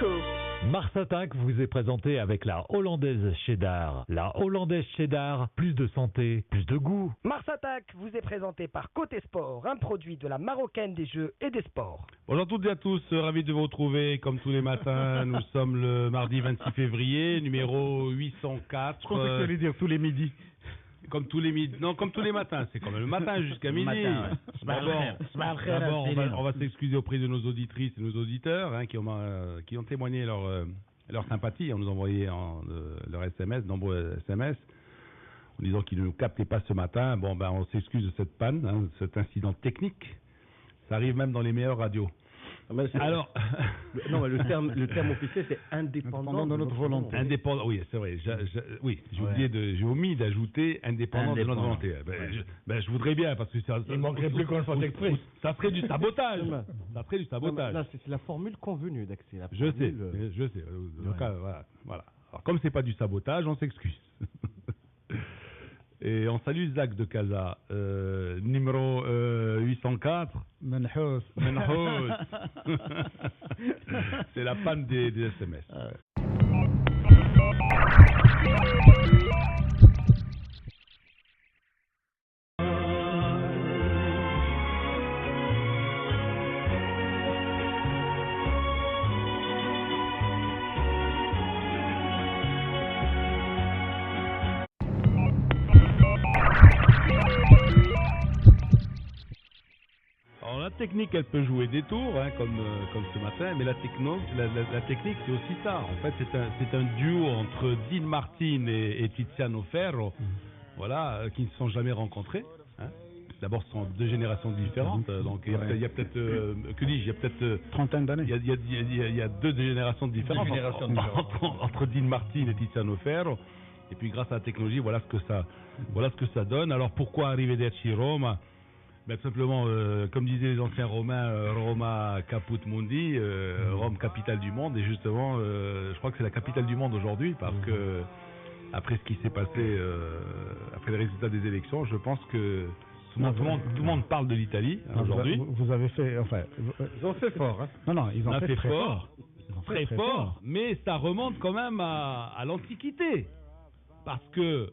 Monaco. Mars Attack vous est présenté avec la hollandaise cheddar. La hollandaise cheddar, plus de santé, plus de goût. Mars Attack vous est présenté par Côté Sport, un produit de la Marocaine des Jeux et des Sports. Bonjour à toutes et à tous, ravi de vous retrouver comme tous les matins. Nous sommes le mardi 26 février, numéro 804. Je pensais que tu allais dire tous les midis. Comme tous les midis, non, comme tous les matins, c'est quand même le matin jusqu'à midi. D'abord, on va s'excuser auprès de nos auditrices et nos auditeurs qui ont témoigné leur sympathie en nous envoyant leur SMS, nombreux SMS, en disant qu'ils ne nous captaient pas ce matin. Bon, ben, on s'excuse de cette panne, de cet incident technique. Ça arrive même dans les meilleures radios. Alors, non, mais le terme officiel, c'est indépendant de notre volonté. Indépendant, oui, c'est vrai. J'ai omis d'ajouter indépendant de notre volonté. Je voudrais bien, parce que ça. Il ne manquerait plus qu'on le fasse exprès. Ça serait du sabotage. Ça serait du sabotage. Là, c'est la formule convenue d'accès. Je sais. Donc, voilà. Alors, comme c'est pas du sabotage, on s'excuse. Et on salue Zach de Casa, numéro 804. Menhous. C'est la panne des SMS. Alors la technique, elle peut jouer des tours, comme ce matin, mais la technique, c'est aussi ça. En fait, c'est un duo entre Dean Martin et Tiziano Ferro, voilà, qui ne se sont jamais rencontrés. D'abord, ce sont deux générations différentes, donc il y a peut-être, que dis-je, il y a peut-être trentaine d'années. Il y a deux générations différentes entre Dean Martin et Tiziano Ferro. Et puis grâce à la technologie, voilà ce que ça donne. Alors pourquoi Arrivederci Roma? Ben, tout simplement, comme disaient les anciens Romains, Roma caput mundi, Rome capitale du monde. Et justement, je crois que c'est la capitale du monde aujourd'hui, parce que après ce qui s'est passé, après les résultats des élections, je pense que tout le monde parle de l'Italie aujourd'hui. Vous avez fait, enfin, ils ont fait fort. Non, ils ont fait très fort. Très fort, mais ça remonte quand même à l'Antiquité. Parce que.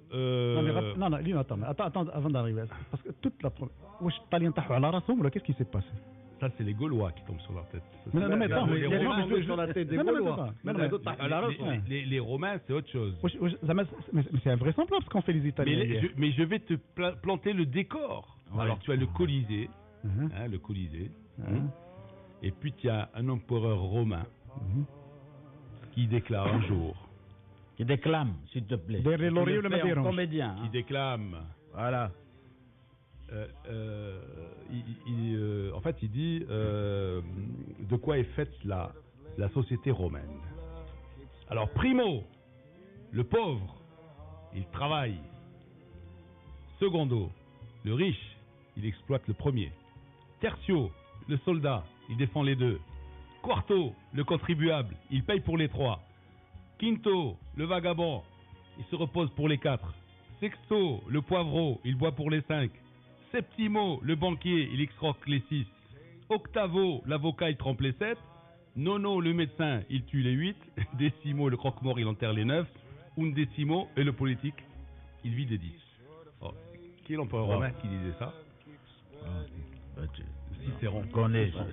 Attends, avant d'arriver. Parce que toute la. Qu'est-ce qui s'est passé? Ça, c'est les Gaulois qui tombent sur leur tête. Mais attends, les Romains tombent sur la tête des Gaulois. Les Romains, c'est autre chose. Mais c'est invraisemblable ce qu'ont fait les Italiens. Mais je vais te planter le décor. Ouais. Alors, tu as le Colisée. Le Colisée. Et puis, tu as un empereur romain qui déclare un jour. Qui déclame, s'il te plaît. Comédien. Qui déclame. Voilà. En fait, il dit de quoi est faite la société romaine. Alors, primo, le pauvre, il travaille. Secondo, le riche, il exploite le premier. Tertio, le soldat, il défend les deux. Quarto, le contribuable, il paye pour les trois. Quinto, le vagabond, il se repose pour les quatre. Sexto, le poivreau, il boit pour les cinq. Septimo, le banquier, il escroque les 6. Octavo, l'avocat, il trempe les 7. Nono, le médecin, il tue les 8. Décimo, le croque-mort, il enterre les 9. Undécimo, et le politique, il vit des 10. Oh. Qui est l'empereur romain qui disait ça? Cicéron.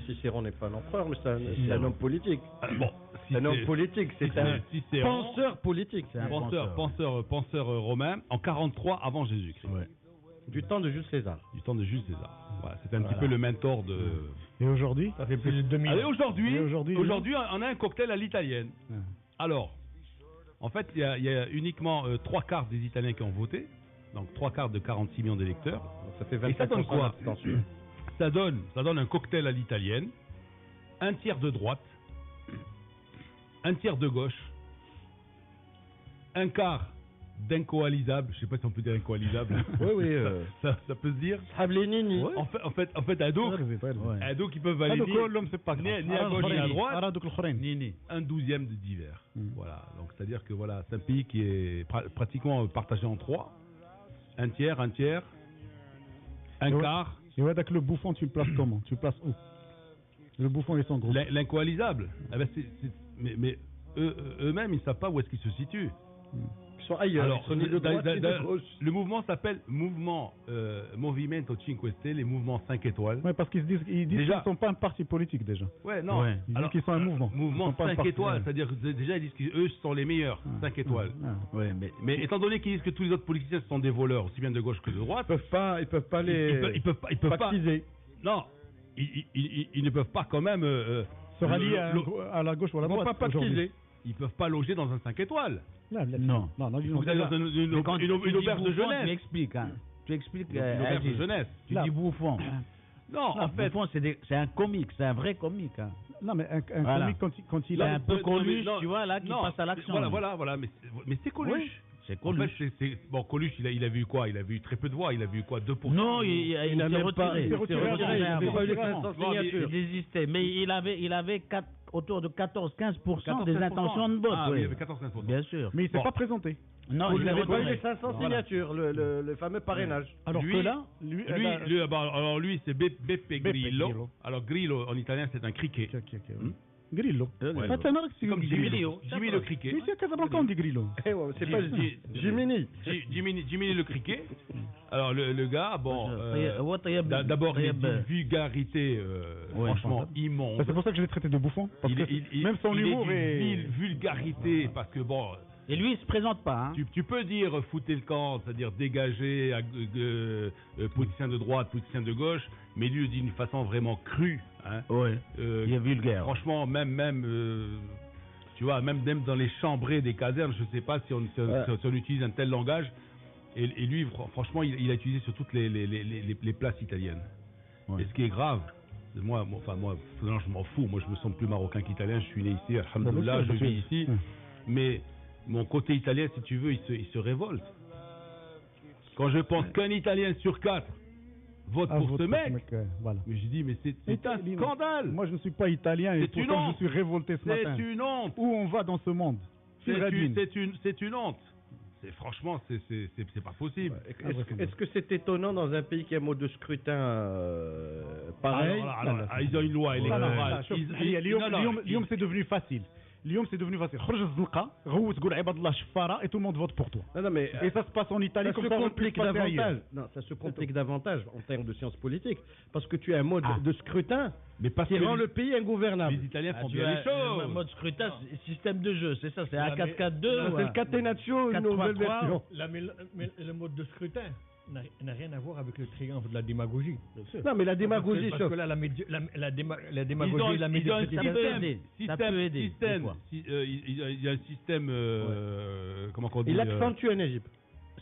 Cicéron n'est pas un empereur, mais c'est un homme politique. C'est un homme politique, c'est un penseur politique. Penseur romain en 43 avant Jésus-Christ. Ouais. Du temps de Jules César. Voilà, c'est un petit peu le mentor de. Et aujourd'hui? Ça fait plus de 2000 ans. Aujourd'hui, on a un cocktail à l'italienne. Alors, en fait, il y a uniquement 3/4 des Italiens qui ont voté. Donc 3/4 de 46 millions d'électeurs. Ça fait 25%. Et ça donne quoi? Ça donne un cocktail à l'italienne, un tiers de droite, un tiers de gauche, un quart d'incoalisable. Je ne sais pas si on peut dire incoalisable. Oui. Ça peut se dire. Sablenini. En fait, ado qui peuvent valider ni à gauche ni à droite. Un 12e de divers. Voilà. Donc c'est-à-dire que voilà, c'est un pays qui est pratiquement partagé en trois. Un tiers, un quart. Et ouais, d'accord, le bouffon, tu le places comment? Tu le places où? Le bouffon et son groupe. L'incoalisable. mais eux-mêmes, ils ne savent pas où est-ce qu'ils se situent. Ils sont ailleurs. Alors, ils sont ni de droite ni de gauche. le mouvement s'appelle Mouvement Movimento 5 Stelle, les mouvements 5 étoiles. Oui, parce qu'ils disent qu'ils Déjà- ne sont pas un parti politique déjà. Ouais, non. Ouais. Ils disent qu'ils sont un mouvement. Ils Mouvement sont pas un 5 parti, étoiles, ouais. c'est-à-dire que déjà ils disent qu'eux sont les meilleurs, 5 étoiles. Ouais, Mais étant donné qu'ils disent que tous les autres politiciens sont des voleurs, aussi bien de gauche que de droite, Ils peuvent pas les ils peuvent pas. pactiser. Non, ils ne peuvent pas quand même. Se rallier le- à la gauche ou à la Ils vont droite. pas aujourd'hui. pactiser. Ils peuvent pas loger dans un 5 étoiles. Non, Non. Il faut que tu ailles dans une Mais quand tu dis auberge de bouffon, jeunesse. Tu expliques, hein. Tu expliques. Une auberge de Aziz. jeunesse. Tu dis bouffon. Non, en fait. Bouffon, c'est un comique, c'est un vrai comique. Hein. Non, mais un Voilà. comique, quand il C'est a... un peu Coluche, non, tu vois, là, qui non, passe à l'action. Voilà, mais c'est Coluche. Oui, c'est En fait, Coluche. bon, Coluche, il a vu quoi? Il a vu très peu de voix. Il a vu quoi? 2%? Non, il n'a s'est même pas- retiré. il s'est retiré retiré après, il avant. a pas eu les Vraiment. 500 Non, mais- signatures. Il désistait, mais il avait autour de 14-15% des 14%. intentions de vote. Ah, oui. oui, il y avait 14-15%. Bien sûr. Mais il ne s'est Bon. pas présenté. Non, Vous il n'avez est pas eu les retiré. 500 Voilà. signatures, le fameux parrainage. Alors Lui- que là, lui, Alors lui, c'est Beppe Grillo. Grillo. Alors Grillo, en italien, c'est un criquet. Grillo. Ouais. Ça, c'est un autre qui Comme dit Jimmy, Jimmy le criquet. Mais c'est à Casablanca, on dit Grillo. Eh ouais, c'est pas Jiminy. Jimmy le criquet. Alors le gars, bon, d'abord il est d'une vulgarité franchement immonde. C'est pour ça que je l'ai traité de bouffon. Parce que même son humour est est... d'une vulgarité parce que bon. Et lui, il se présente pas. Hein. Tu peux dire foutez le camp, c'est-à-dire dégager politicien de droite, politicien de gauche, mais lui dit d'une façon vraiment crue. Hein. Ouais. Il est vulgaire. Franchement, même tu vois, même dans les chambrées des casernes, je sais pas si on utilise un tel langage. Et lui, franchement, il a utilisé sur toutes les places italiennes. Ouais. Et ce qui est grave, moi, finalement, je m'en fous. Moi, je me sens plus marocain qu'italien. Je suis né ici, alhamdoulilah, je vis ici. Mais mon côté italien, si tu veux, il se révolte. Quand je pense qu'un Italien sur 4 vote pour ce mec, voilà. mais je dis, mais c'est un scandale. Moi, je ne suis pas italien et C'est une pourtant honte. je suis révolté ce matin. C'est une honte. Où on va dans ce monde? C'est une honte. Franchement, c'est pas possible. Est-ce que c'est étonnant dans un pays qui a un mode de scrutin pareil? Alors, ils ont une loi électorale. اليوم c'est devenu facile. اليوم c'est devenu facile. خرج الزنقة غوت قول عباد الله شفارة et tout le monde vote pour toi. Non, mais Et ça se passe en Italie ça comme se ça complique aurait pu se passer davantage. ailleurs. Non, ça se complique davantage en termes de sciences politiques parce que tu as un mode de scrutin Mais parce qui que rend le pays ingouvernable. les Italiens font Tu bien as les choses. mode scrutin, système de jeu, c'est ça, c'est un 4-4-2. Non, c'est le Catenaccio, une 4-3-3. nouvelle version. Mais le mode de scrutin n'a rien à voir avec le triomphe de la démagogie. Non, mais la démagogie Parce chauffe. que là, la Ils démagogie ont et la un Ça médiocrité. peut aider, ça peut aider, des fois. Il y a un système, comment on dit Il accentue en Égypte.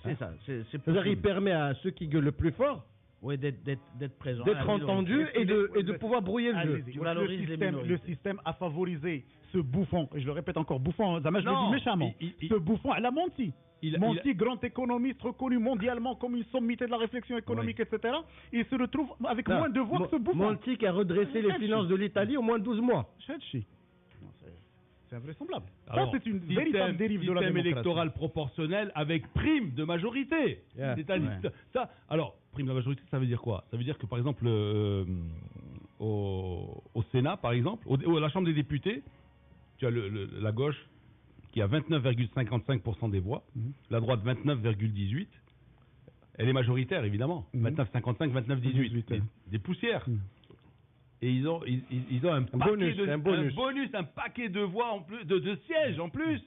C'est ça, c'est C'est-à-dire il permet à ceux qui gueulent le plus fort Oui, d'être présent. d'être entendus et de pouvoir brouiller le jeu. Allez-y. Tu valorises les minorités. Le système a favorisé ce bouffon, et je le répète encore, bouffon, Zama, je le Non, dis méchamment. Ce bouffon, elle a menti. Monti, grand économiste reconnu mondialement comme une sommité de la réflexion économique, etc. Il se retrouve avec moins de voix que ce bouffon. Monti qui a redressé les finances de l'Italie au moins de 12 mois. Chelchi. C'est invraisemblable. Alors, Ça, c'est une véritable dérive de la système démocratie. électoral proportionnel avec prime de majorité. Yeah. C'est-à-dire ça. Alors, prime de majorité, ça veut dire quoi? Ça veut dire que par exemple au Sénat, par exemple, à la Chambre des députés, tu as la gauche qui a 29,55% des voix, la droite 29,18%. Elle est majoritaire, évidemment. 29,55, 29,18. Des poussières. Et ils ont un bonus, un paquet de voix en plus, de sièges en plus.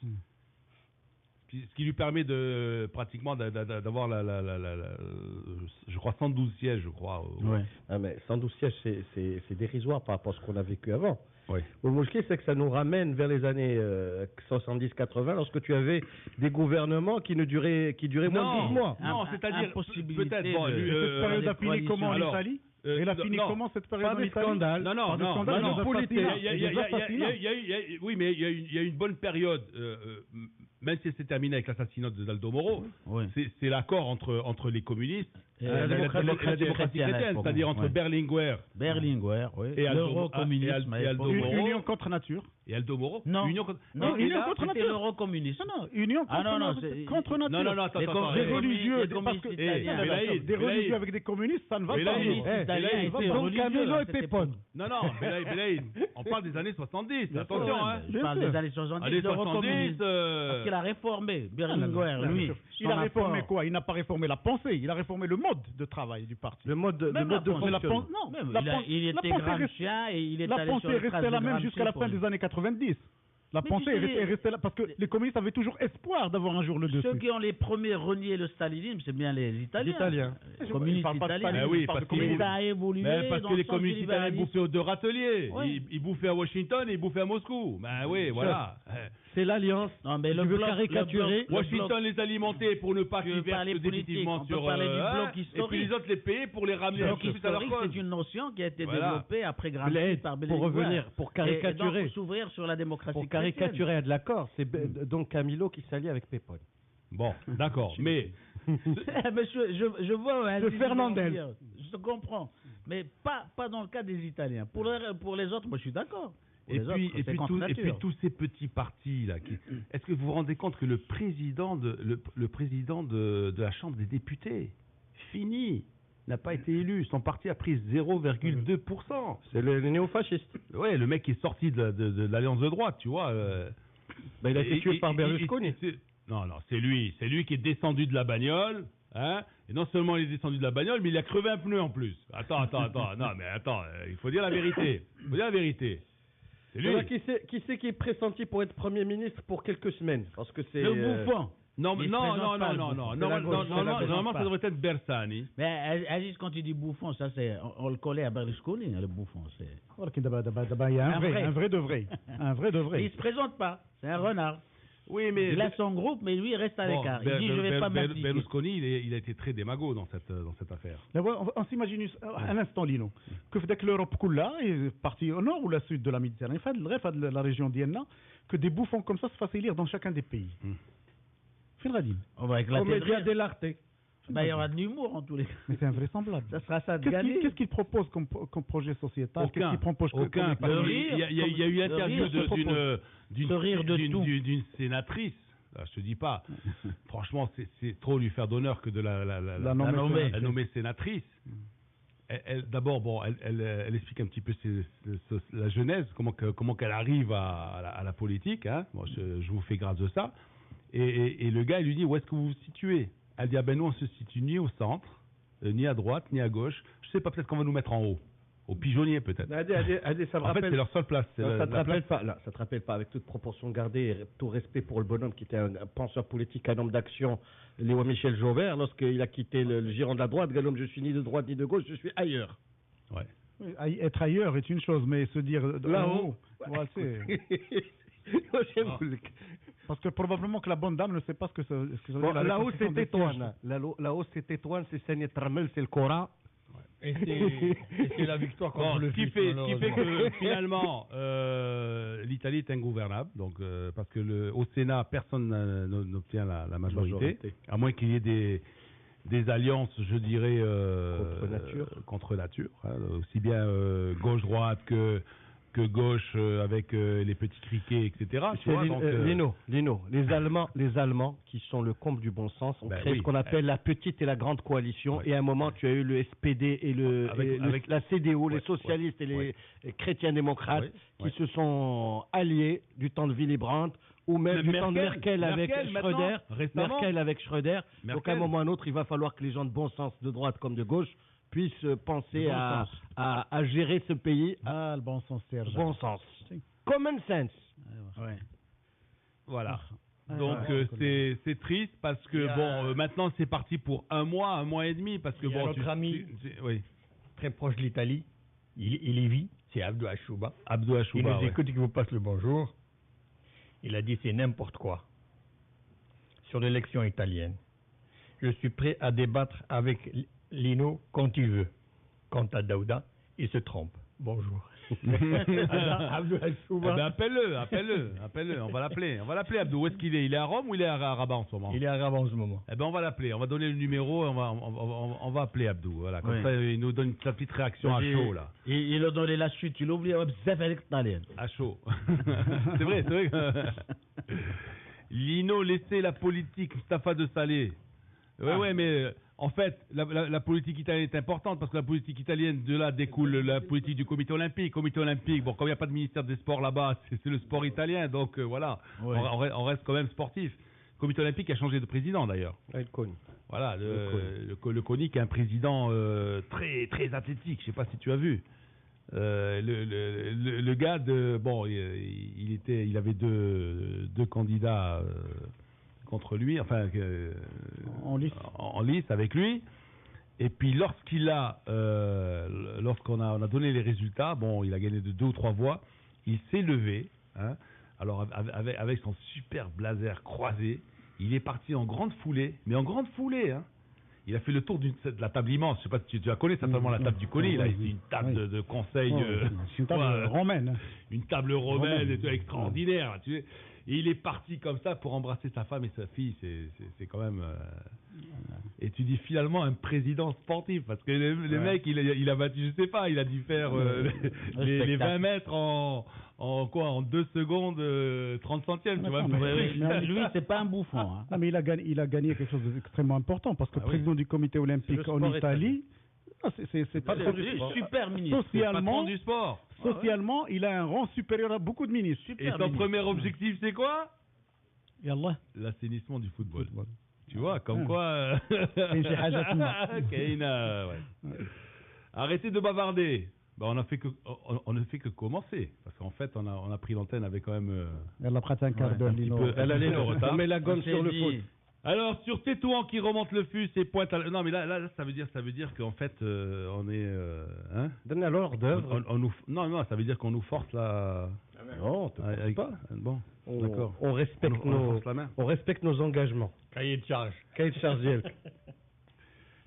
Ce qui lui permet de pratiquement d'avoir je crois 112 sièges, je crois. Ah, mais 112 sièges, c'est dérisoire par rapport à ce qu'on a vécu avant. Oui. Le mouchki, c'est que ça nous ramène vers les années 70-80, lorsque tu avais des gouvernements qui duraient moins de 12 mois. Non, c'est-à-dire peut-être Cette période a fini comment en Italie? Elle a fini comment cette période en Pas de Italie? scandale. Non, politique. Oui, mais il y a eu une bonne période, même si c'est terminé avec l'assassinat de Aldo Moro. Oui. C'est l'accord entre les communistes La démocratie chrétienne, c'est-à-dire entre Berlinguer oui. et l'eurocommunisme. Aldo Moro. Union contre nature. Et Aldo Moro. Non. Union contre c'était l'eurocommunisme. Non, union contre nature. Non, attends. Des religieux, parce que des religieux avec des communistes, ça ne va pas. Donc Camilo et Pépone. Non, Belaïd, on parle des années 70, attention, hein. Je parle des années 70, l'eurocommunisme. Parce qu'il a réformé, Berlinguer, lui. Il a réformé quoi? Il n'a pas réformé la pensée, il a réformé le mode de travail du parti. Le mode de fonctionnement. Il était gramscien et il est allé sur la pensée est restée la même jusqu'à la fin des années 90. La pensée est restée là parce que les communistes avaient toujours espoir d'avoir un jour le dessus. Ceux qui ont les premiers renié le stalinisme, c'est bien les Italiens. Les communistes italiens. Oui, parce que les communistes italiens bouffaient aux deux râteliers. Ils bouffaient à Washington et ils bouffaient à Moscou. Ben oui, voilà. C'est l'alliance. Non, mais tu veux caricaturer. Washington les alimentait pour ne pas qu'ils versent définitivement sur et puis les autres les payaient pour les ramener un peu plus à leur cause. C'est une notion qui a été développée après Gramsci par Berlinguer. Pour revenir, pour caricaturer. Pour s'ouvrir sur la démocratie chrétienne. Pour caricaturer à de l'accord, c'est donc Camilo qui s'allie avec Pépone. Bon, d'accord, mais... Monsieur, je vois... De Fernandel. Je te comprends, mais pas dans le cas des Italiens. Pour les autres, moi je suis d'accord. Et puis tous ces petits partis là, est-ce que vous vous rendez compte que le président de la Chambre des députés, fini, n'a pas été élu, son parti a pris 0,2%. C'est le néofasciste. Ouais, le mec qui est sorti de l'alliance de droite, tu vois. Il a été tué par Berlusconi. Non, c'est lui qui est descendu de la bagnole. Hein, et non seulement il est descendu de la bagnole, mais il a crevé un pneu en plus. Attends, non mais attends, il faut dire la vérité. C'est lui. Qui c'est qui est pressenti pour être Premier ministre pour quelques semaines? Parce que c'est... Le bouffon. Non. Normalement, ça devrait être Bersani. Mais Aziz, quand il dit bouffon, ça c'est... On le collait à Berlusconi, le bouffon. Il y a un vrai de vrai. Il se présente pas. C'est un renard. Oui, mais il a son groupe, mais lui il reste à l'écart. Il dit je vais pas m'appliquer. Berlusconi, il a été très démago dans cette affaire. On s'imagine un instant, Lino, que dès que l'Europe est partie au nord ou au sud de la Méditerranée, de la région d'Ienna, que des bouffons comme ça se fassent élire dans chacun des pays. Filradine. On va éclater de rire. Dell'arte. Il y aura de l'humour en tous les cas. Mais c'est invraisemblable. Ça sera ça de gagner. Qu'est-ce qu'il propose comme projet sociétal? Aucun. Il y a eu l'interview d'une sénatrice. Là, je te dis pas. Franchement, c'est trop lui faire d'honneur que de la nommer sénatrice. D'abord, elle explique un petit peu la genèse, comment qu'elle arrive à la politique. Hein. Bon, je vous fais grâce de ça. Et le gars, il lui dit, où est-ce que vous vous situez? Elle dit, nous, on se situe ni au centre, ni à droite, ni à gauche. Je sais pas, peut-être qu'on va nous mettre en haut. Au pigeonnier, peut-être. Ça me rappelle... c'est leur seule place. Ça te rappelle pas, avec toute proportion gardée et tout respect pour le bonhomme qui était un penseur politique, un homme d'action, Léo Michel Jaubert, lorsqu'il a quitté le giron de la droite, l'homme, je suis ni de droite ni de gauche, je suis ailleurs. Ouais. Oui, être ailleurs est une chose, mais se dire là-haut, parce que probablement que la bonne dame ne sait pas ce que ça veut dire. Là-haut, c'est Tétouane. Là-haut, c'est Tétouane, c'est Seigneur Tramel, c'est le Coran. Et c'est la victoire contre le ce qui fait que finalement l'Italie est ingouvernable, donc parce que au Sénat personne n'obtient la majorité, à moins qu'il y ait des alliances, je dirais contre nature, hein, aussi bien gauche-droite que gauche avec les petits criquets, etc. Lino, les Allemands qui sont le comble du bon sens ont créé ce qu'on appelle la petite et la grande coalition. Et à un moment, tu as eu le SPD et la CDU, les socialistes et les chrétiens démocrates qui se sont alliés du temps de Willy Brandt ou même du temps de Merkel avec Schröder. Donc à un moment ou à un autre, il va falloir que les gens de bon sens, de droite comme de gauche, puissent penser à gérer ce pays. Le bon sens, Serge. Bon sens. Common sense. Voilà. Donc c'est triste parce que maintenant c'est parti pour un mois et demi parce que notre ami très proche de l'Italie, il y vit, c'est Abdou Achouba. Il nous écoute et qui vous passe le bonjour. Il a dit c'est n'importe quoi sur l'élection italienne. Je suis prêt à débattre avec Lino quand il veut. Quant à Daouda, il se trompe. Bonjour. Abdou Chouba. Appelle-le. On va l'appeler Abdou. Où est-ce qu'il est? Il est à Rome ou il est à Rabat en ce moment? Il est à Rabat en ce moment. Eh ben on va l'appeler. On va donner le numéro. On va appeler Abdou. Voilà. Comme ça, il nous donne sa petite réaction à chaud là. Il a donné la suite. Il a oublié à chaud. C'est vrai. Lino, laissez la politique, Mustapha de Salé. Ouais, mais en fait, la politique italienne est importante parce que la politique italienne, de là découle la politique du comité olympique. Comité olympique, bon, comme il n'y a pas de ministère des sports là-bas, c'est le sport italien, donc voilà, on reste quand même sportif. Le comité olympique a changé de président d'ailleurs. Le CONI. Voilà, le CONI qui est un président très, très athlétique, je ne sais pas si tu as vu. Le gars il avait deux candidats contre lui, enfin en lice avec lui. Et puis lorsqu'on a donné les résultats, bon, il a gagné de 2 ou 3 voix, il s'est levé, hein, alors avec son super blazer croisé, il est parti en grande foulée, hein. Il a fait le tour de la table immense. Je sais pas si tu la connais, certainement la table du CONI. Là, c'est une table de conseil. C'est une table romaine. Une table romaine extraordinaire. Tu sais. Et il est parti comme ça pour embrasser sa femme et sa fille. C'est quand même. Et tu dis finalement un président sportif parce que le mec, il a battu, je sais pas, il a dû faire les 20 mètres en 2 secondes 30 centièmes, tu vois. Mais lui, c'est pas un bouffon. Hein. Non, mais il a gagné quelque chose d'extrêmement important parce que président du comité olympique en Italie, c'est pas super ministre. Socialement, du sport. Socialement, il a un rang supérieur à beaucoup de ministres. Et son premier objectif, c'est quoi? Yallah. L'assainissement du football. Tu vois, comme quoi. Arrêtez de bavarder. Ben, on ne fait que commencer. Parce qu'en fait, on a pris l'antenne avec quand même. Elle a prêté un quart d'heure. Elle a le retard. On met la gomme sur le foot. Alors, sur Tétouan qui remonte le fus et pointe à... Non, mais là, ça veut dire qu'en fait, on est... hein? Donne alors d'œuvre. Non, ça veut dire qu'on nous force la... Non, on ne te force pas. Bon, d'accord. On respecte nos engagements. Cahier de charge.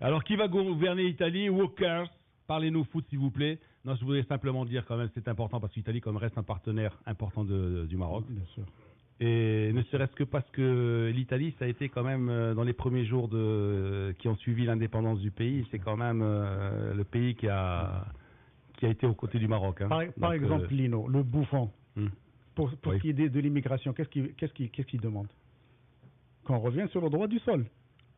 Alors, qui va gouverner l'Italie? Walkers, parlez-nous foot, s'il vous plaît. Non, je voudrais simplement dire quand même, c'est important parce que l'Italie comme reste un partenaire important du Maroc. Bien sûr. Et ne serait-ce que parce que l'Italie, ça a été quand même, dans les premiers jours qui ont suivi l'indépendance du pays, c'est quand même le pays qui a été aux côtés du Maroc. Hein. Par exemple, Lino, le bouffon, pour ce qui est de l'immigration, qu'est-ce qu'il demande? Qu'on revienne sur le droit du sol.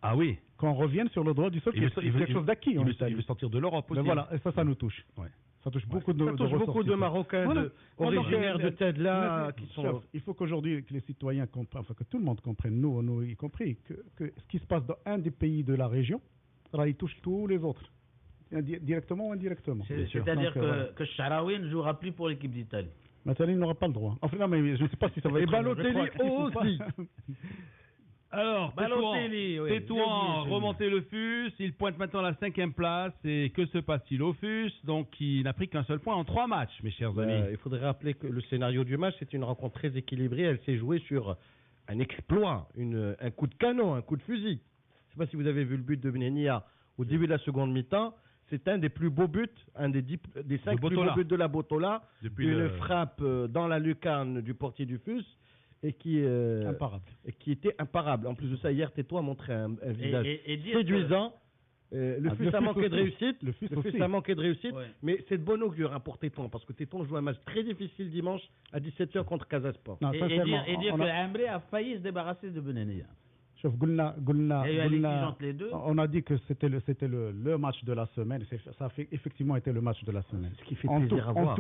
Ah oui. Qu'on revienne sur le droit du sol, c'est quelque chose d'acquis en Italie. Il veut sortir de l'Europe aussi. Mais voilà, et ça nous touche. Ouais. Ça touche beaucoup de Marocains originaires de Tedla qui sont. Il faut qu'aujourd'hui que les citoyens comprennent, enfin que tout le monde comprenne, nous y compris, que ce qui se passe dans un des pays de la région, là, il touche tous les autres, directement ou indirectement. C'est-à-dire que Sharawi ne jouera plus pour l'équipe d'Italie. L'Italie n'aura pas le droit. Enfin, non, mais je ne sais pas si ça va être. Et Balotelli aussi. Alors, Tétouan, remonter le FUS, il pointe maintenant la 5e place, et que se passe-t-il au FUS? Donc, il n'a pris qu'un seul point en 3 matchs, mes chers amis. Il faudrait rappeler que le scénario du match, c'est une rencontre très équilibrée, elle s'est jouée sur un exploit, un coup de canon, un coup de fusil. Je ne sais pas si vous avez vu le but de Benenia au début de la seconde mi-temps, c'est un des plus beaux buts, un des 5 plus beaux buts de la Botola, frappe dans la lucarne du portier du FUS, et qui était imparable. En plus de ça, hier, Tétouan a montré un visage séduisant. Le FUS a manqué de réussite. Le FUS a manqué de réussite, mais c'est de bon augure pour Tétouan, parce que Tétouan joue un match très difficile dimanche à 17h contre Casasport. Et dire que Ambré a failli se débarrasser de Benenia. On a dit que c'était le match de la semaine. Ça a effectivement été le match de la semaine. Ce qui fait plaisir à voir,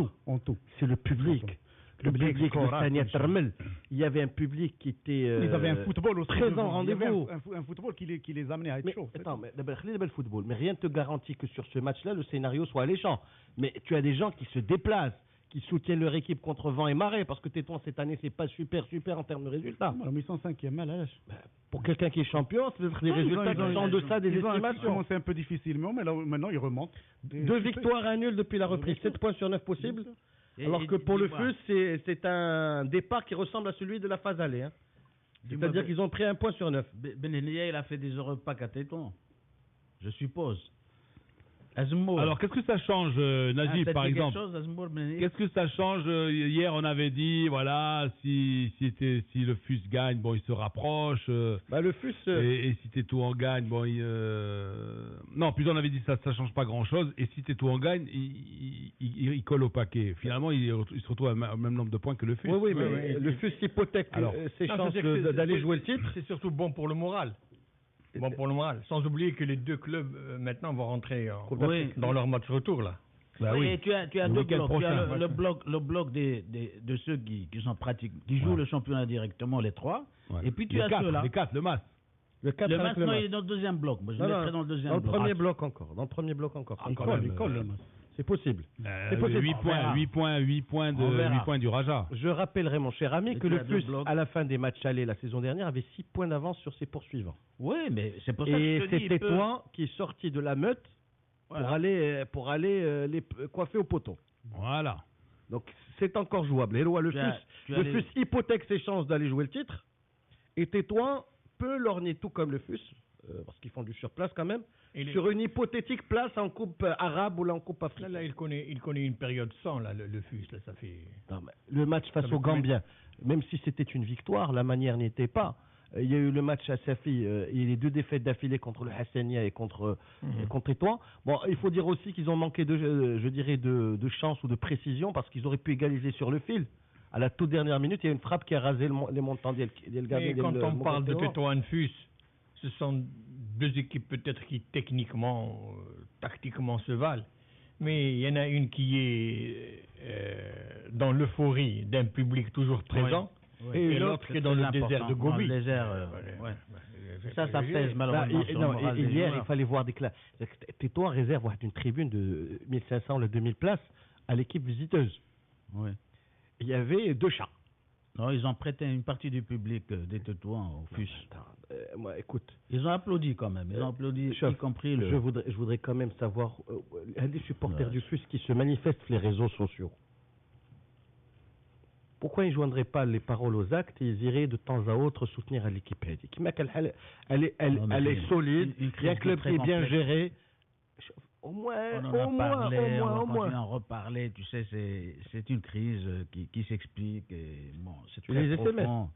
c'est le public. Le public de Sania Termel, il y avait un public qui était ils avaient un football aussi présent rendez-vous. Un football qui les amenait à être chaud. Attends, mais le football, mais rien ne te garantit que sur ce match-là, le scénario soit alléchant. Mais tu as des gens qui se déplacent, qui soutiennent leur équipe contre vent et marée, parce que Tétouan cette année, c'est pas super en termes de résultats. Mais ils sont 5e, pour quelqu'un qui est champion, c'est peut-être des résultats qui sont en deçà des estimations. C'est un peu difficile, mais là, maintenant ils remontent. 2 victoires à 1 nul depuis la reprise, 7 points sur 9 possibles. Alors que pour le FUS, c'est un départ qui ressemble à celui de la phase aller. Hein. C'est-à-dire qu'ils ont pris 1 point sur 9. Benenia, il a fait des heureux packs à Tétouan, je suppose. Alors, qu'est-ce que ça change, Najib, par exemple? Qu'est-ce que ça change? Hier, on avait dit, voilà, si le FUS gagne, bon, il se rapproche. Le FUS... Et si Tétouan gagne, bon, non, plus on avait dit ça change pas grand-chose. Et si Tétouan gagne, il colle au paquet. Finalement, il se retrouve au même nombre de points que le FUS. Oui, mais le FUS hypothèque ses chances d'aller jouer le titre. C'est surtout bon pour le moral. Bon pour le moral. Sans oublier que les deux clubs maintenant vont rentrer dans leur match retour là. Et tu as deux blocs. Tu as le bloc de ceux qui sont pratiques, qui jouent le championnat directement, les trois. Ouais. Et puis tu as ceux-là. Les quatre, le MAS. Le MAS, non, il est dans le deuxième bloc. Moi, je le mettrais dans le deuxième bloc. Dans le premier bloc encore. Il colle le MAS. C'est possible. 8 points du Raja. Je rappellerai, mon cher ami, que le FUS, à la fin des matchs allés la saison dernière, avait 6 points d'avance sur ses poursuivants. Oui, mais c'est pour ça que je te dis... Et c'est Tétouan qui est sorti de la meute pour aller les coiffer au poteau. Voilà. Donc c'est encore jouable. Et le FUS hypothèque ses chances d'aller jouer le titre. Et Tétouan peut lorgner tout comme le FUS, parce qu'ils font du surplace quand même, sur une hypothétique place en coupe arabe ou en coupe africaine. Là, il connaît une période sans, là, le FUS. Là, ça fait... Non, le match face aux Gambiens, même si c'était une victoire, la manière n'y était pas. Il y a eu le match à Safi, et les 2 défaites d'affilée contre le Hassania et contre Tétouan. Bon, il faut dire aussi qu'ils ont manqué de chance ou de précision, parce qu'ils auraient pu égaliser sur le fil. À la toute dernière minute, il y a une frappe qui a rasé les montants des Gambien. Et quand on parle de Tétouan FUS, ce sont 2 équipes peut-être qui techniquement, tactiquement se valent, mais il y en a une qui est dans l'euphorie d'un public toujours présent, et l'autre qui est dans le désert de Gobi. Ça pèse malheureusement. Hier, il fallait voir des classes. Tétouan réserve une tribune de 1500 ou 2000 places à l'équipe visiteuse. Oui. Il y avait 2 chats. Non, ils ont prêté une partie du public des Tétouans au FUS. Moi, écoute. Ils ont applaudi quand même. Ils ont applaudi, y compris le... Je voudrais quand même savoir, un des supporters du FUS qui se manifeste sur les réseaux sociaux. Pourquoi ils ne joindraient pas les paroles aux actes et ils iraient de temps à autre soutenir à l'équipe? Elle est solide, il y a un club qui est bien géré. Au moins. On va en reparler. Tu sais, c'est une crise qui s'explique. Bon, c'est très profond.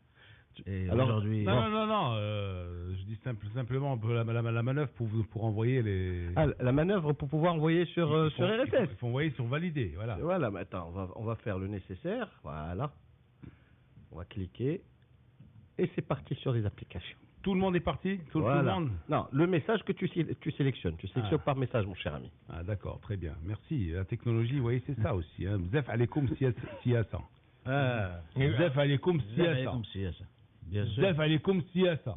Alors aujourd'hui. Non. Je dis simplement la manœuvre pour envoyer les. La manœuvre pour pouvoir envoyer sur RSS. Il faut envoyer sur valider. Voilà. Voilà. Mais attends, on va faire le nécessaire. Voilà. On va cliquer et c'est parti sur les applications. Tout le monde est parti? Tout le monde? Non, le message que tu sélectionnes. Tu sélectionnes par message, mon cher ami. Ah, d'accord, très bien. Merci. La technologie, vous voyez, c'est ça aussi. Bzef alaikum siyasa. Bzef alaikum siyasa. Bzef alaikum siyasa.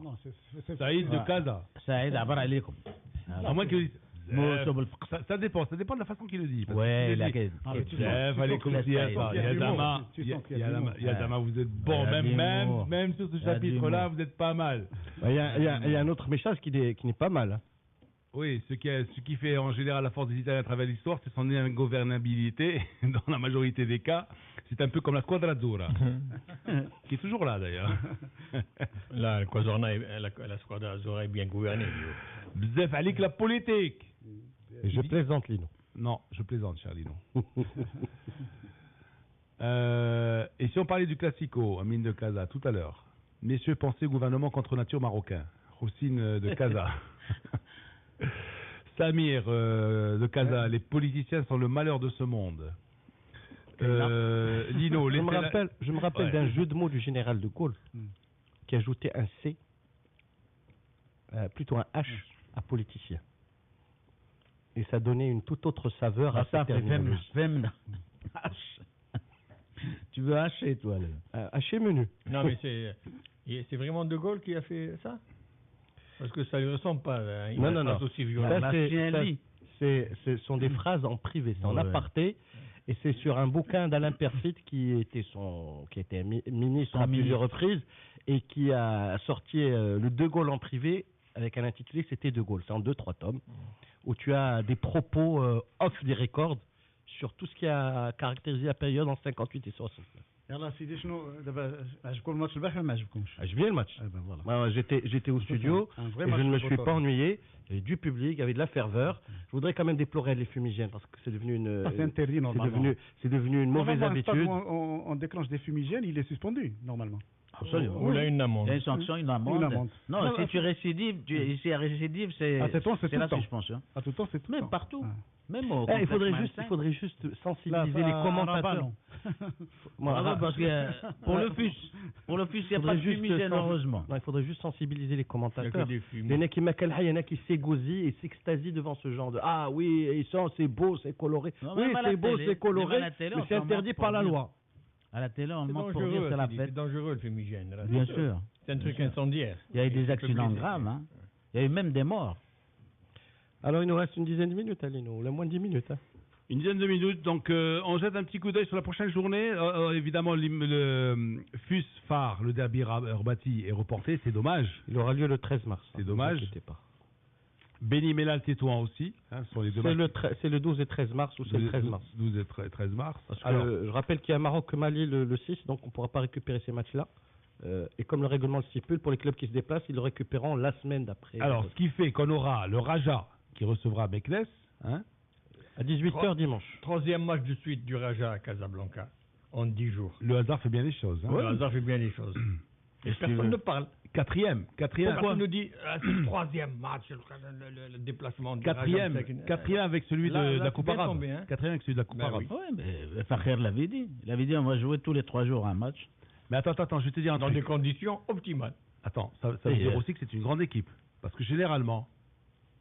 Saïd de Casa. Saïd abar alaikum. À moins que... Ça dépend de la façon qu'il le dit. Ouais, Bzef alaikum siyasa. Il y a Dama, vous êtes bon. Même sur ce chapitre-là, vous êtes pas mal. Il y a un autre message qui n'est pas mal. Hein. Oui, ce qui fait en général la force des Italiens à travers l'histoire, c'est son ingouvernabilité, dans la majorité des cas. C'est un peu comme la Squadra Azzurra, qui est toujours là d'ailleurs. Là, la Squadra Azzurra est bien gouvernée. Bzef alik la politique. Je plaisante, Lino. Non, je plaisante, cher Lino. Et si on parlait du Classico, Amine de Casa, tout à l'heure, messieurs, pensez au gouvernement contre nature marocain, Roussine de Casa. Samir de Casa, les politiciens sont le malheur de ce monde. Lino, je me rappelle d'un jeu de mots du général de Gaulle qui ajoutait un C, plutôt un H à politicien. Et ça donnait une toute autre saveur à sa terminologie. Tu veux hacher, toi, hacher menu. Non, mais c'est vraiment De Gaulle qui a fait ça? Parce que ça ne lui ressemble pas. Non. Aussi violent. Ce sont des phrases en privé, c'est en aparté. Et c'est sur un bouquin d'Alain Perfit qui était ministre à plusieurs reprises et qui a sorti le De Gaulle en privé avec un intitulé C'était De Gaulle. C'est en 2-3 tomes où tu as des propos off des records sur tout ce qui a caractérisé la période en 58 et 69. يلا سيدي شنو دابا عجبكم الماتش البارح ولا ما عجبكمش؟ عجبني الماتch. Voilà. J'étais au studio et je ne me suis pas ennuyé. Il y avait du public, il y avait de la ferveur. Je voudrais quand même déplorer les fumigènes parce que c'est devenu une c'est interdit normalement. C'est devenu une mauvaise habitude. On déclenche des fumigènes, il est suspendu normalement. Absolument. Ou là une amende. Il y a une sanction, une amende. Non, si tu récidives, si la récidive, c'est la suspension. À tout temps, c'est tout. Même partout. Ah. Même au il faudrait juste sensibiliser les commentateurs. Parce que pour le FUS, il n'y a pas de fumigène, heureusement. Il faudrait juste sensibiliser les commentateurs. Il y en a qui il y en a qui s'égosillent et s'extasient devant ce genre de ah oui, c'est beau, c'est coloré. Oui, c'est beau, c'est coloré, mais c'est interdit par la loi. À la télé, on le montre pour dire que c'est la fête. C'est dangereux le fumigène. Bien sûr. C'est un truc incendiaire. Il y a eu des accidents graves. Hein. Il y a eu même des morts. Alors il nous reste une dizaine de minutes, Alino, ou moins de 10 minutes. Hein. Une dizaine de minutes, donc on jette un petit coup d'œil sur la prochaine journée. Évidemment, le FUS phare, le derby Herbati est reporté, c'est dommage. Il aura lieu le 13 mars. C'est dommage. Beni Mellal Tétouan aussi. Hein, sont les deux c'est le 12 et 13 mars ou c'est le 13 mars 12 et 13 mars. Parce que je rappelle qu'il y a Maroc-Mali le 6, donc on ne pourra pas récupérer ces matchs-là. Et comme le règlement le stipule, pour les clubs qui se déplacent, ils le récupéreront la semaine d'après. Alors, ce qui fait qu'on aura le Raja qui recevra Meknes, hein, à 18h dimanche. 3e match de suite du Raja à Casablanca, en 10 jours. Le hasard fait bien les choses. Hein. Ouais, le hasard fait bien les choses. Et personne ne parle. Quatrième. Pourquoi nous dit c'est le 3e match, le déplacement du Quatrième avec celui de la Coupe arabe. Quatrième avec celui de la Coupe arabe. Oui, mais Fakher l'avait dit. Il avait dit on va jouer tous les 3 jours un match. Mais attends, je vais te dire un truc. Dans des conditions optimales. Attends, ça veut dire aussi que c'est une grande équipe. Parce que généralement,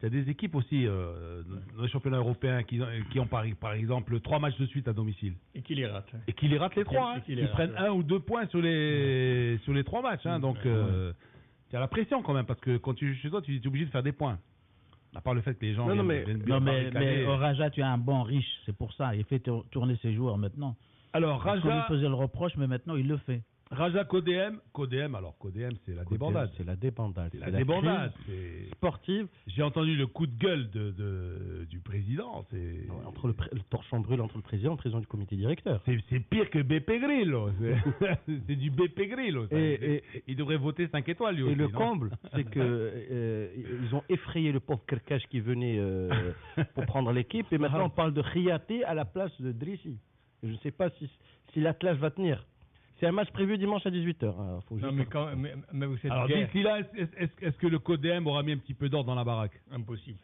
il y a des équipes aussi dans les championnats européens qui ont par exemple 3 matchs de suite à domicile. Et qui les ratent. Et qui les ratent les 3. Ils prennent 1 ou 2 points sur les 3 matchs. Hein, donc, tu as la pression quand même, parce que quand tu joues chez toi, tu es obligé de faire des points. À part le fait que les gens mais au Raja, tu as un bon riche. C'est pour ça. Il fait tourner ses joueurs maintenant. Alors, Raja... On lui faisait le reproche, mais maintenant, il le fait. Raja Codem, c'est la débandade. C'est la débandade. C'est la débandade. Sportive. J'ai entendu le coup de gueule du président. Entre le torchon brûle entre le président du comité directeur. C'est pire que Beppe Grillo. C'est du Beppe Grillo. Il devrait voter 5 étoiles. Lui aussi, le comble, c'est que ils ont effrayé le pauvre Kerkash qui venait pour prendre l'équipe. Et maintenant, on parle de Khiyaté à la place de Drissi. Je ne sais pas si l'Atlas va tenir. C'est un match prévu dimanche à 18h. Mais vous savez. Alors d'ici là, est-ce que le CODEM aura mis un petit peu d'ordre dans la baraque? Impossible.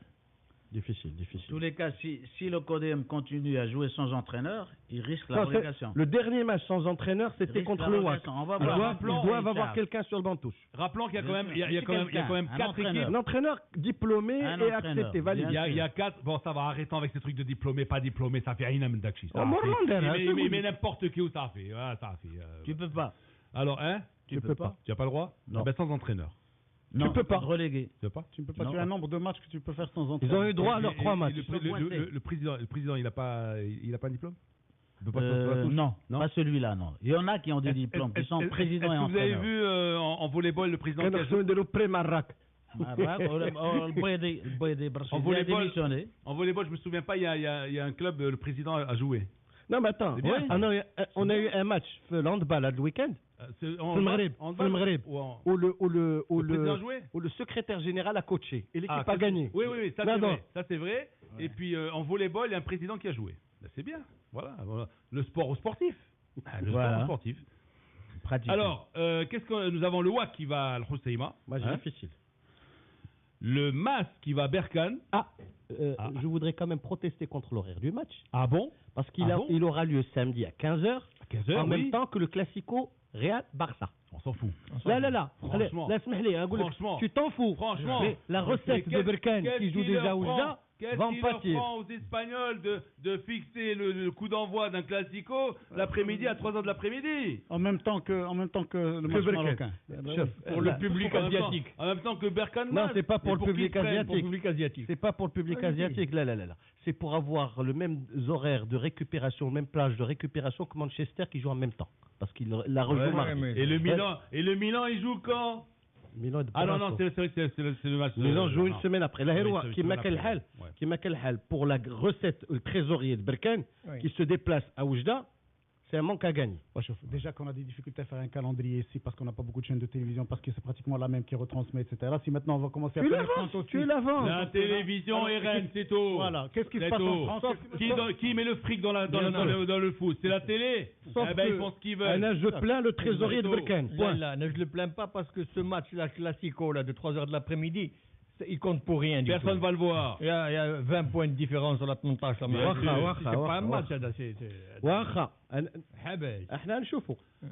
Difficile. En tous les cas, si le CODEM continue à jouer sans entraîneur, il risque la relégation. Le dernier match sans entraîneur, c'était contre le WAC. Ils doivent avoir quelqu'un sur le banc de touche. Rappelons qu'il y a quand même 4 équipes. Un entraîneur diplômé et accepté, validé. Il y a 4. Bon, ça va, arrêtons avec ces trucs de diplômé, pas diplômé, ça fait rien à Mendakchi. Mais n'importe qui où ça fait. Tu peux pas. Alors, hein? Tu peux pas. Tu n'as pas le droit? Non. Sans entraîneur. Non, tu peux pas reléguer. Tu peux pas. Tu as un nombre de matchs que tu peux faire sans entraîneur. Ils ont eu droit à leurs 3 matchs. Le président, il a pas un diplôme? Non, pas celui-là, non. Il y en a qui ont des diplômes, qui sont présidents et entraîneurs. Vous avez vu en volleyball le président qui a joué en volleyball, je me souviens pas, il y a un club, le président a joué. Non, mais attends, on a eu un match handball le week-end. Où le secrétaire général a coaché et l'équipe a gagné. Oui, ça c'est vrai. Ouais. Et puis en volleyball, il y a un président qui a joué. C'est bien. Voilà. Le sport au sportif. Sport au sportif. Pratique. Alors, qu'est-ce que nous avons? Le WAC qui va à Al-Hoceima. Difficile. Le MAS qui va à Berkane. Je voudrais quand même protester contre l'horaire du match. Ah bon? Parce qu'il aura lieu samedi à 15h. En même temps que le Classico Real-Barça. On s'en fout. Là. Franchement. Tu t'en fous. Franchement. Mais la recette de Berkane qui joue déjà au Oujda va en pâtir. Qu'est-ce qu'il prend aux Espagnols de fixer le coup d'envoi d'un Classico l'après-midi à 3h de l'après-midi? En même temps que le match marocain. Pour le public asiatique. En même temps que Berkane. Non, c'est pas pour le public asiatique. C'est pas pour le public asiatique. Là. C'est pour avoir le même horaire de récupération, le même plage de récupération que Manchester qui joue en même temps. Parce qu'il la rejoue mardi. Et le Milan, il joue quand? Milan non, c'est vrai que c'est le match. Milan joue une semaine après. La Héroua, qui m'a quel hal pour la recette, le trésorier de Berkane, qui se déplace à Oujda, c'est un manque à gagner. Déjà qu'on a des difficultés à faire un calendrier ici parce qu'on n'a pas beaucoup de chaînes de télévision, parce que c'est pratiquement la même qui retransmet, etc. Si maintenant on va commencer à faire tu l'avance. La télévision est reine, c'est tout. Voilà. Qu'est-ce qui se passe en France? Qui met le fric dans le foot? C'est la télé. Ils font ce qu'ils veulent. Je plains le trésorier de Berkane. Je le plains pas parce que ce match, la Classico là, de 3h de l'après-midi, il compte pour rien. Personne ne va le voir. Il y a 20 points de différence sur la montage. C'est pas un match.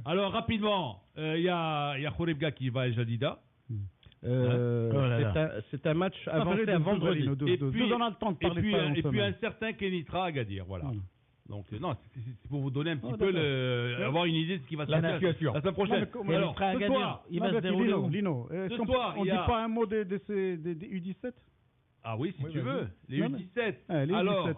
Alors, rapidement, il y a Khouribga qui va à Jadida. C'est un match avancé à vendredi. Et puis, on a le temps de parler et puis un certain Kenitra à Agadir. Voilà. Donc, non, c'est pour vous donner un petit peu avoir une idée de ce qui va se passer la semaine prochaine. Alors, ce soir, il va se dérouler où, Lino? Ce soir, on ne dit pas un mot des U17? Ah oui, si tu veux. Les U17. Alors,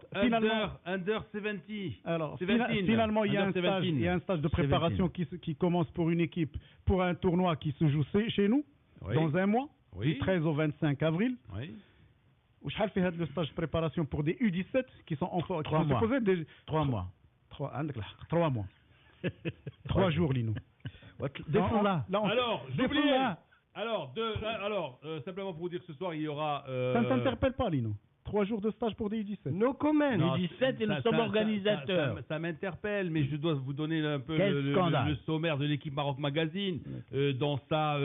Under 70. Alors, finalement, il y a un stage de préparation qui commence pour une équipe, pour un tournoi qui se joue chez nous, dans un mois, du 13 au 25 avril. Oui. Où je fais le stage de préparation pour des U17 qui sont encore 3 mois. 3 mois. 3 mois. 3 jours, Lino. Alors, j'oubliais. Alors, simplement pour vous dire que ce soir, il y aura... Ça ne t'interpelle pas, Lino? 3 jours de stage pour des U17. No comment. U17 et nous sommes organisateurs. Ça m'interpelle, mais je dois vous donner un peu le sommaire de l'équipe Maroc Magazine dans sa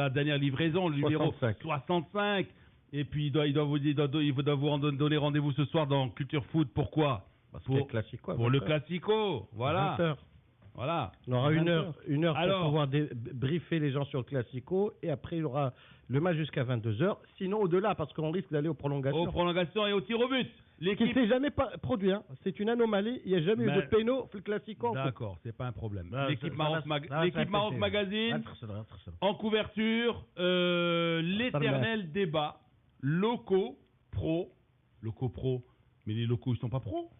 dernière livraison, le numéro 65. Et puis, il doit vous donner rendez-vous ce soir dans Culture Foot. Pourquoi? Pour le Classico. Voilà. Voilà. On aura une heure pour pouvoir briefer les gens sur le Classico. Et après, il y aura le match jusqu'à 22h. Sinon, au-delà, parce qu'on risque d'aller aux prolongations. Aux prolongations et au tir au but. L'équipe ne s'est jamais produit. Hein. C'est une anomalie. Il n'y a jamais eu de péno le Classico. D'accord, c'est pas un problème. L'équipe Maroc Magazine, en couverture, l'éternel débat. Locaux pro, mais les locaux ils sont pas pros.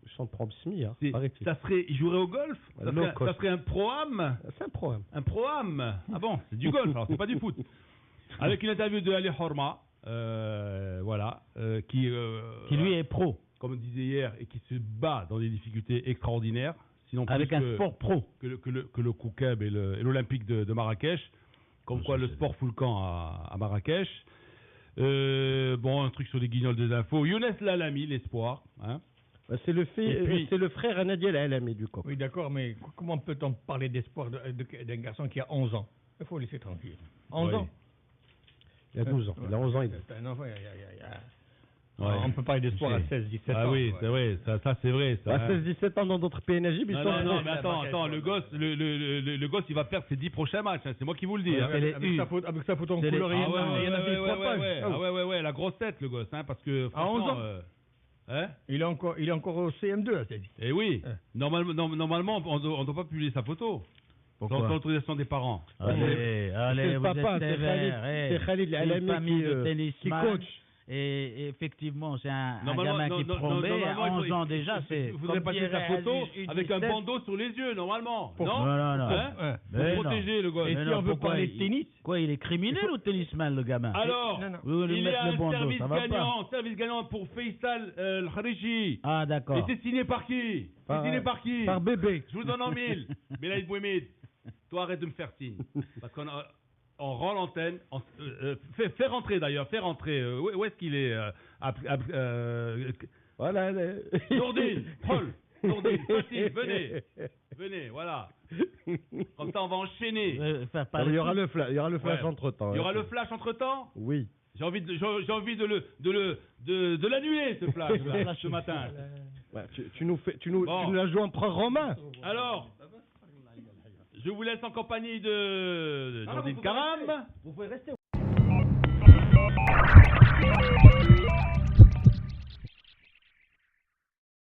Ils sont pro-smi, hein. Ils joueraient au golf. Ça serait un pro-am. C'est un pro-am. Un pro-am. Ah bon, c'est du golf, alors c'est pas du foot. Avec une interview de Ali Horma, voilà, qui lui est pro, comme on disait hier, et qui se bat dans des difficultés extraordinaires. Sinon avec un sport pro que le Koukeb et l'Olympique de Marrakech. Comme quoi le sport fout le camp à Marrakech. Un truc sur les guignols des infos. Younes Lalami, l'espoir. Hein. C'est le frère à Nadia Lalami du coup. Oui, d'accord, mais comment peut-on parler d'espoir d'un garçon qui a 11 ans? Il faut laisser tranquille. 11 ans. Il a 12 ans. Il a 11 ans. C'est un enfant, on peut parler d'espoir à 16-17 ans. Ah oui, c'est vrai, ça c'est vrai. Ça, à 16-17 ans dans d'autres PNJ, mais non, mais attends, le gosse, il va perdre ses 10 prochains matchs, hein, c'est moi qui vous le dis. Avec sa photo en couleur, il y en a fait 3 pages. Ah ouais, la grosse tête, le gosse, hein, parce que franchement... Il est encore au CM2, c'est dit. Eh oui, normalement, on ne doit pas publier sa photo. Sans l'autorisation des parents. Allez, vous êtes sévère. C'est Khalid Alami qui coach. Et effectivement, c'est un gamin qui promet, à 11 ans déjà, c'est... Vous voudrez passer sa photo avec un bandeau sur les yeux, normalement. Non. Pour protéger le gosse. Et si on veut parler de tennis? Quoi, il est criminel ou tennisman, le gamin? Alors, il y a un service gagnant pour Faisal El-Khariji. Ah, d'accord. Et c'est signé par qui? Par Bébé. Je vous donne en 1000. Belaïd Bouhemid, toi arrête de me faire signe. Parce qu'on rend l'antenne. Fais rentrer d'ailleurs. Où est-ce qu'il est Voilà. Nourdine, Paul. Nourdine, Fatih, venez, voilà. Comme ça, on va enchaîner. Il y aura le flash entre-temps. Il y aura le flash entre-temps? Oui. J'ai envie de l'annuler, ce flash, ce matin. Tu nous la joues en prend romain. Alors, je vous laisse en compagnie de Nordine Karam. Vous pouvez rester.